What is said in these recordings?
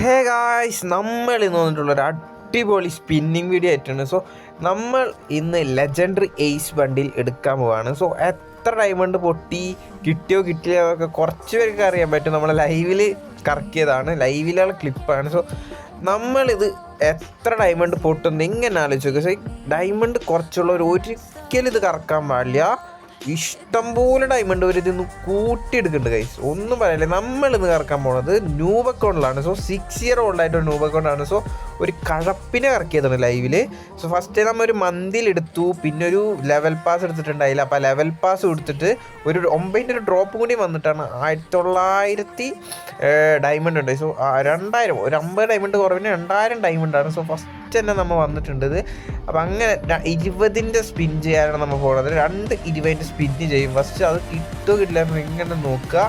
Hey guys, നമ്മൾ ഇന്ന് വന്നിട്ടുള്ളൊരു അടിപൊളി സ്പിന്നിങ് വീഡിയോ ആയിട്ടാണ്. സോ നമ്മൾ ഇന്ന് ലെജൻഡറി എയ്സ് ബണ്ടിൽ എടുക്കാൻ പോവാണ്. സോ എത്ര ഡയമണ്ട് പൊട്ടി, കിട്ടിയോ കിട്ടിയോ എന്നൊക്കെ കുറച്ച് പേർക്ക് അറിയാൻ പറ്റും. നമ്മൾ ലൈവിൽ കറക്കിയതാണ്, ലൈവിലുള്ള ക്ലിപ്പാണ്. സോ നമ്മളിത് എത്ര ഡയമണ്ട് പൊട്ടുന്നത് ഇങ്ങനെ ആലോചിച്ച് നോക്കുക. സോ ഡയമണ്ട് കുറച്ചുള്ളവർ ഒരിക്കലും ഇത് കറക്കാൻ പാടില്ല. ഇഷ്ടംപോലെ ഡയമണ്ട് ഒരു ഇതൊന്ന് കൂട്ടിയെടുക്കുന്നുണ്ട് ഗൈസ്, ഒന്നും പറയല്ലേ. നമ്മളിന്ന് കറക്കാൻ പോണത് ന്യൂബ് അക്കൗണ്ടിലാണ്. സോ 6 year old ആയിട്ടൊരു ന്യൂബ് അക്കൗണ്ടാണ്. സോ ഒരു കഴപ്പിനെ കറക്കിയതാണ് ലൈവിൽ. സോ ഫസ്റ്റ് നമ്മൾ ഒരു മന്തിലെടുത്തു, പിന്നെ ഒരു ലെവൽ പാസ് എടുത്തിട്ടുണ്ടായില്ല. അപ്പോൾ ലെവൽ പാസ് കൊടുത്തിട്ട് ഒരു 9 ഒരു ഡ്രോപ്പ് കൂടി വന്നിട്ടാണ് 1900 ഡയമണ്ട് ഉണ്ട്. സോ 2000 ഒരു 50 ഡയമണ്ട് കുറവിന് 2000 ഡയമണ്ടാണ്. സോ ഫസ്റ്റ് തന്നെ നമ്മൾ വന്നിട്ടുണ്ട്. അപ്പം അങ്ങനെ 20 സ്പിൻ ചെയ്യാനാണ് നമ്മൾ പോകുന്നത്. 2 20 സ്പിന്ന് ചെയ്യും. ഫസ്റ്റ് അത് കിട്ടുമോ കിട്ടില്ല ഇങ്ങനെ നോക്കുക.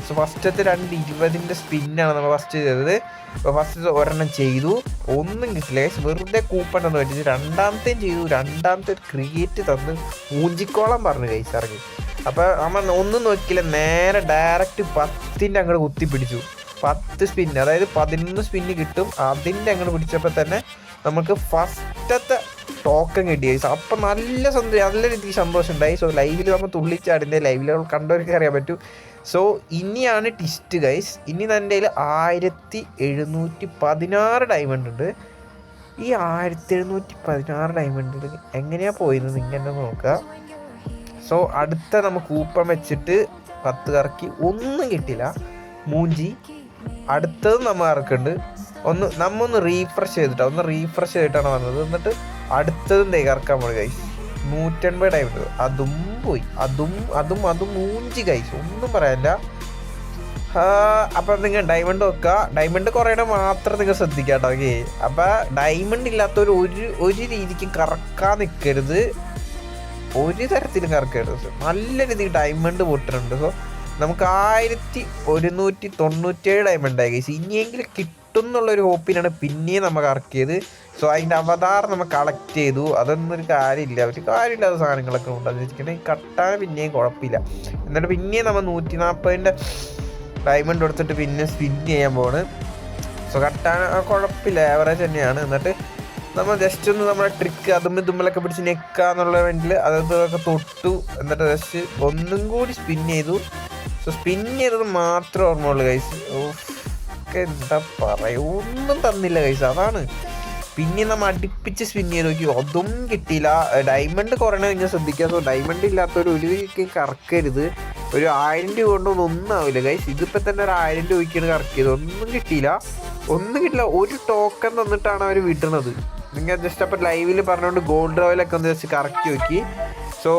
സോ ഫസ്റ്റത്തെ 2 20 സ്പിന്നാണ് നമ്മൾ ഫസ്റ്റ് ചെയ്തത്. അപ്പോൾ ഫസ്റ്റ് ഒരെണ്ണം ചെയ്തു, ഒന്നും കിട്ടില്ല. വെറുതെ കൂപ്പൺ എന്ന് പറ്റിച്ച് രണ്ടാമത്തെയും ചെയ്തു. രണ്ടാമത്തെ ഒരു ക്രിയേറ്റ് തന്ന് മൂഞ്ചിക്കോളം പറഞ്ഞു കൈസ് ഇറങ്ങി. അപ്പോൾ നമ്മൾ ഒന്നും നോക്കിയില്ല, നേരെ ഡയറക്റ്റ് 10 അങ്ങോട്ട് കുത്തിപ്പിടിച്ചു. 10 സ്പിന്ന്, അതായത് 11 സ്പിന്ന് കിട്ടും. അതിൻ്റെ അങ്ങോട്ട് പിടിച്ചപ്പോൾ തന്നെ നമുക്ക് ഫസ്റ്റത്തെ ടോക്കൺ കിട്ടി ഗൈസ്. അപ്പം നല്ല രീതിക്ക് സന്തോഷം ഉണ്ടായി. സോ ലൈവിൽ നമ്മൾ തുള്ളിച്ചാടിൻ്റെ ലൈവിൽ കണ്ടവർക്ക് അറിയാൻ പറ്റും. സോ ഇനിയാണ് ടിസ്റ്റ് ഗൈസ്. ഇനി എൻ്റെ കയ്യിൽ 1716 ഡയമണ്ട് ഉണ്ട്. ഈ 1716 ഡയമണ്ട് എങ്ങനെയാണ് പോയത് ഇങ്ങനെ നോക്കുക. സോ അടുത്ത നമ്മൾ കൂപ്പൺ വെച്ചിട്ട് 10 കറക്കി, ഒന്നും കിട്ടില്ല, മൂഞ്ചി. അടുത്തത് നമ്മൾ ഇറക്കുന്നുണ്ട്. നമ്മൊന്ന് റീഫ്രഷ് ചെയ്തിട്ടാണ് വന്നത്. എന്നിട്ട് അടുത്തതും കറക്കാൻ പോയി ഗൈസ്. 180 ഡയമണ്ട് അതും പോയി, അതും മൂഞ്ചി ഗൈസ്, ഒന്നും പറയാനില്ല. അപ്പം നിങ്ങൾ ഡയമണ്ട് വെക്കുക, ഡയമണ്ട് കുറേയുടെ മാത്രം നിങ്ങൾ ശ്രദ്ധിക്കുക കേട്ടോ. ഓക്കെ, അപ്പം ഡയമണ്ട് ഇല്ലാത്തവർ ഒരു രീതിക്കും കറക്കാൻ നിൽക്കരുത്, ഒരു തരത്തിലും കറക്കരുത്. നല്ല രീതിക്ക് ഡയമണ്ട് പൊട്ടുന്നുണ്ട്. സോ നമുക്ക് 1197 ഡയമണ്ട് ആയി ഗൈസ്. ഇനിയെങ്കിലും കിട്ടും എന്നുള്ളൊരു ഹോപ്പിനാണ് പിന്നെയും നമ്മൾ കറക്കിയത്. സോ അതിൻ്റെ അവതാർ നമ്മൾ കളക്ട് ചെയ്തു. അതൊന്നും ഒരു കാര്യമില്ലാത്ത സാധനങ്ങളൊക്കെ ഉണ്ട്. അത് വെച്ചിട്ടുണ്ടെങ്കിൽ കട്ടാൻ പിന്നെയും കുഴപ്പമില്ല. എന്നിട്ട് പിന്നെയും നമ്മൾ 140 ഡയമണ്ട് കൊടുത്തിട്ട് പിന്നെ സ്പിൻ ചെയ്യാൻ പോവാണ്. സോ കട്ടാൻ കുഴപ്പമില്ല, ആവറേജ് തന്നെയാണ്. എന്നിട്ട് നമ്മൾ ജസ്റ്റ് ഒന്ന് നമ്മുടെ ട്രിക്ക് ഇതുമ്മലൊക്കെ പിടിച്ച് നിൽക്കുക എന്നുള്ള വേണ്ടിൽ അതൊക്കെ തൊട്ടു. എന്നിട്ട് ജസ്റ്റ് ഒന്നും കൂടി സ്പിൻ ചെയ്തു. സോ സ്പിൻ ചെയ്തത് മാത്രമേ ഓർമ്മയുള്ളൂ ഗൈസ്. ഒക്കെ എന്താ പറയുക, ഒന്നും തന്നില്ല ഗൈസ്, അതാണ്. പിന്നെ നമ്മൾ അടുപ്പിച്ച് സ്പിൻ ചെയ്ത് നോക്കി, അതും കിട്ടിയില്ല. ഡയമണ്ട് കുറയണത് നിങ്ങൾ ശ്രദ്ധിക്കുക. സോ ഡയമണ്ട് ഇല്ലാത്തൊരു ഒരു കറക്കരുത്. ഒരു 1000 രൂപ കൊണ്ടൊന്നും ആവില്ല ഗൈസ്. ഇതിപ്പോൾ തന്നെ ഒരു 1000 രൂപയ്ക്കാണ് കറക്കിയത്, ഒന്നും കിട്ടിയില്ല. ഒരു ടോക്കൺ തന്നിട്ടാണ് അവർ വിടുന്നത്. നിങ്ങൾ ജസ്റ്റ് അപ്പോൾ ലൈവിൽ പറഞ്ഞുകൊണ്ട് ഗോൾഡ് റോയിലൊക്കെ ഒന്ന് ജസ്റ്റ് കറക്കി നോക്കി. സോ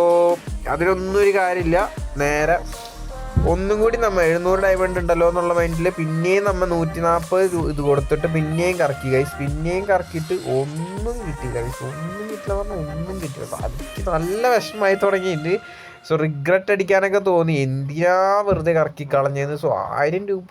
അതിലൊന്നും ഒരു കാര്യമില്ല. നേരെ ഒന്നും കൂടി നമ്മൾ 700 ഡയമണ്ട് ഉണ്ടല്ലോ എന്നുള്ള മൈൻഡിൽ പിന്നെയും നമ്മൾ 140 ഇത് കൊടുത്തിട്ട് പിന്നെയും കറക്കി ഗൈസ്. പിന്നെയും കറക്കിയിട്ട് ഒന്നും കിട്ടിയില്ല ഗൈസ്, ഒന്നും കിട്ടില്ല. അതിക്ക് നല്ല വിഷമമായി തുടങ്ങിയിട്ട്. സോ റിഗ്രറ്റ് അടിക്കാനൊക്കെ തോന്നി, എന്തിനാ വെറുതെ കറക്കി കളഞ്ഞതെന്ന്. സോ 1000 രൂപ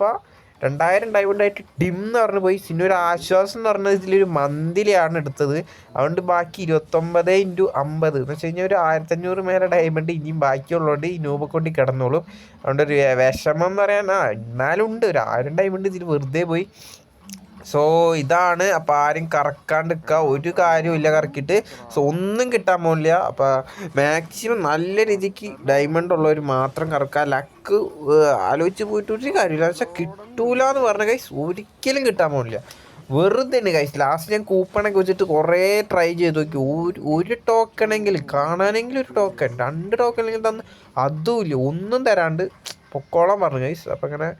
2000 ഡയമണ്ടായിട്ട് ഡിം എന്ന് പറഞ്ഞു പോയി. പിന്നെ ഒരു ആശ്വാസം എന്ന് പറഞ്ഞത് ഇതിലൊരു മന്തിലാണ് എടുത്തത്. അതുകൊണ്ട് ബാക്കി 29 × 50 എന്ന് വെച്ച് കഴിഞ്ഞാൽ ഒരു 1500 മേലെ ഡയമണ്ട് ഇനിയും ബാക്കിയുള്ളതുകൊണ്ട് ഈ ന്യൂബ് അക്കൗണ്ടിൽ കിടന്നോളും. അതുകൊണ്ട് ഒരു വിഷമം എന്ന് പറയാൻ എന്നാലും ഉണ്ട്. ഒരു 1000 ഡയമണ്ട് ഇതിൽ വെറുതെ പോയി. സോ ഇതാണ്. അപ്പോൾ ആരും കറക്കാണ്ട് നിൽക്കുക, ഒരു കാര്യമില്ല കറക്കിയിട്ട്. സോ ഒന്നും കിട്ടാൻ പോകില്ല. അപ്പോൾ മാക്സിമം നല്ല രീതിക്ക് ഡയമണ്ട് ഉള്ളവർ മാത്രം കറക്കുക. ലക്ക് ആലോചിച്ച് പോയിട്ട് ഒരു കാര്യമില്ല. പക്ഷേ കിട്ടൂല എന്ന് പറഞ്ഞ ഗൈസ് ഒരിക്കലും കിട്ടാൻ പോകില്ല, വെറുതെ തന്നെ ഗൈസ്. ലാസ്റ്റ് ഞാൻ കൂപ്പണൊക്കെ വെച്ചിട്ട് കുറേ ട്രൈ ചെയ്ത് നോക്കി. ഒരു ടോക്കണെങ്കിലും കാണാനെങ്കിലും ഒരു ടോക്കൺ, 2 ടോക്കണെങ്കിലും തന്ന് അതുമില്ല, ഒന്നും തരാണ്ട് പൊക്കോളം പറഞ്ഞു ഗൈസ്. അപ്പം അങ്ങനെ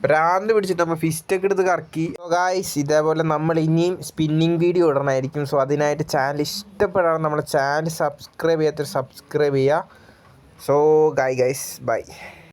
ഭ്രാന്ത് പിടിച്ചിട്ട് നമ്മൾ ഫിസ്റ്റൊക്കെ എടുത്ത് കറക്കി. സോ ഗായ്സ്, ഇതേപോലെ നമ്മൾ ഇനിയും സ്പിന്നിങ് വീഡിയോ ഇടണമായിരിക്കും. സോ അതിനായിട്ട് ചാനൽ ഇഷ്ടപ്പെടാൻ നമ്മുടെ ചാനൽ സബ്സ്ക്രൈബ് ചെയ്യാത്തവർ സബ്സ്ക്രൈബ് ചെയ്യുക. So guys bye.